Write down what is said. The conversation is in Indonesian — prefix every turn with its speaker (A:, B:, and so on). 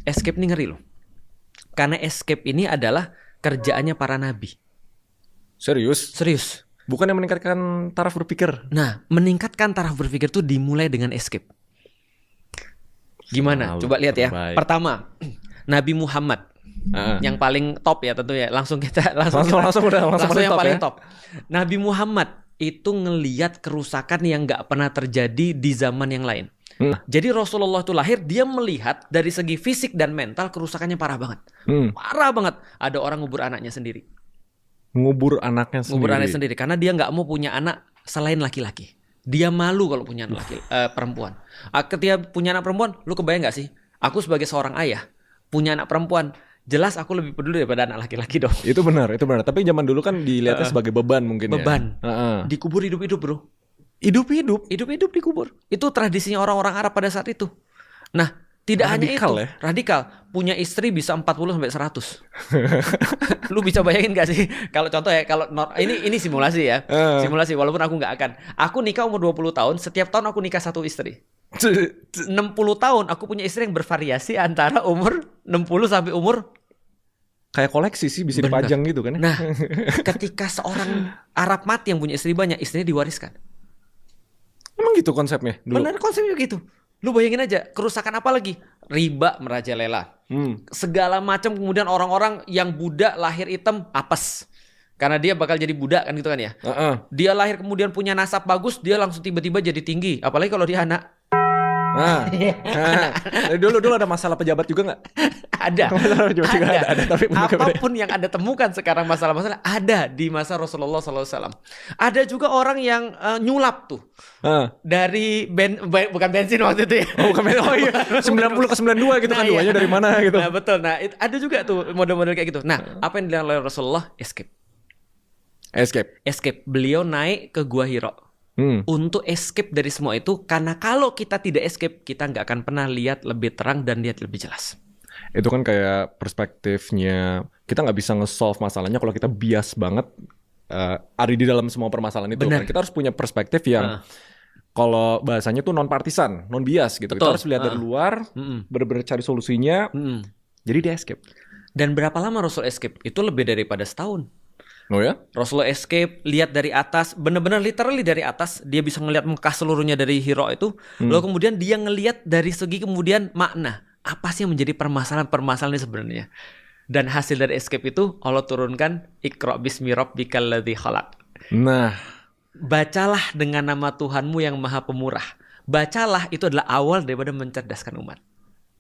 A: Escape ini ngeri loh. Karena escape ini adalah kerjaannya para nabi.
B: Serius?
A: Serius.
B: Bukan yang meningkatkan taraf berpikir.
A: Nah, meningkatkan taraf berpikir tuh dimulai dengan escape. Gimana?
B: Selalu
A: Coba lihat ya.
B: terbaik.
A: Pertama, Nabi Muhammad. Yang paling top ya tentu ya. Langsung
B: langsung
A: yang
B: top
A: paling
B: ya.
A: top. Nabi Muhammad itu ngeliat kerusakan yang nggak pernah terjadi di zaman yang lain. Jadi Rasulullah itu lahir, dia melihat dari segi fisik dan mental kerusakannya parah banget. Parah banget. Ada orang ngubur anaknya sendiri.
B: Ngubur anaknya sendiri.
A: Karena dia nggak mau punya anak selain laki-laki. Dia malu kalau punya anak perempuan. Ketika punya anak perempuan, lu kebayang nggak sih? Aku sebagai seorang ayah punya anak perempuan, jelas aku lebih peduli daripada anak laki-laki dong.
B: Itu benar. Tapi zaman dulu kan dilihatnya sebagai beban mungkin ya.
A: Beban. Dikubur hidup-hidup, bro.
B: Hidup-hidup
A: dikubur. Itu tradisinya orang-orang Arab pada saat itu. Nah, tidak
B: Radikal
A: hanya itu,
B: ya?
A: radikal. Punya istri bisa 40 sampai 100. Lu bisa bayangin gak sih? Kalau contoh ya, kalau ini simulasi ya. Simulasi walaupun aku nggak akan. Aku nikah umur 20 tahun, setiap tahun aku nikah satu istri. 60 tahun aku punya istri yang bervariasi antara umur 60 sampai umur.
B: Kayak koleksi sih, bisa
A: Bener.
B: dipajang gitu kan ya.
A: Nah, ketika seorang Arab mati yang punya istri banyak, istrinya diwariskan.
B: Emang gitu konsepnya dulu.
A: Benar konsepnya gitu. Lu bayangin aja, kerusakan apa lagi? Riba merajalela. Segala macam, kemudian orang-orang yang budak lahir hitam apes. Karena dia bakal jadi budak kan gitu kan ya. Dia lahir kemudian punya nasab bagus, dia langsung tiba-tiba jadi tinggi. Apalagi kalau dia anak.
B: Dari dulu ada masalah pejabat juga nggak?
A: Ada.
B: Masalah pejabat juga ada. Tapi
A: apapun yang Anda temukan sekarang masalah-masalah ada di masa Rasulullah SAW. Ada juga orang yang nyulap tuh. Dari bukan bensin waktu itu ya.
B: Bukan bensin. Oh iya. 90 ke 92 gitu kan, duanya dari mana gitu.
A: Nah betul. Nah ada juga tuh model-model kayak gitu. Nah apa yang dilakukan oleh Rasulullah? Escape. Beliau naik ke Gua Hira. Untuk escape dari semua itu, karena kalau kita tidak escape, kita nggak akan pernah lihat lebih terang dan lihat lebih jelas.
B: Itu kan kayak perspektifnya, kita nggak bisa nge-solve masalahnya kalau kita bias banget ada di dalam semua permasalahan itu. Kan kita harus punya perspektif yang kalau bahasanya tuh non-partisan, non-bias gitu. Kita harus lihat dari luar, benar-benar cari solusinya, jadi dia escape.
A: Dan berapa lama Rasul escape? Itu lebih daripada setahun.
B: Oh ya?
A: Rasulullah escape, lihat dari atas, benar-benar literally dari atas, dia bisa ngelihat Mekah seluruhnya dari Hira itu. Lalu kemudian dia ngelihat dari segi kemudian makna, apa sih yang menjadi permasalahan ini sebenarnya. Dan hasil dari escape itu Allah turunkan Iqra bismi rabbikal ladzi khalaq.
B: Nah,
A: bacalah dengan nama Tuhanmu yang Maha Pemurah. Bacalah itu adalah awal daripada mencerdaskan umat.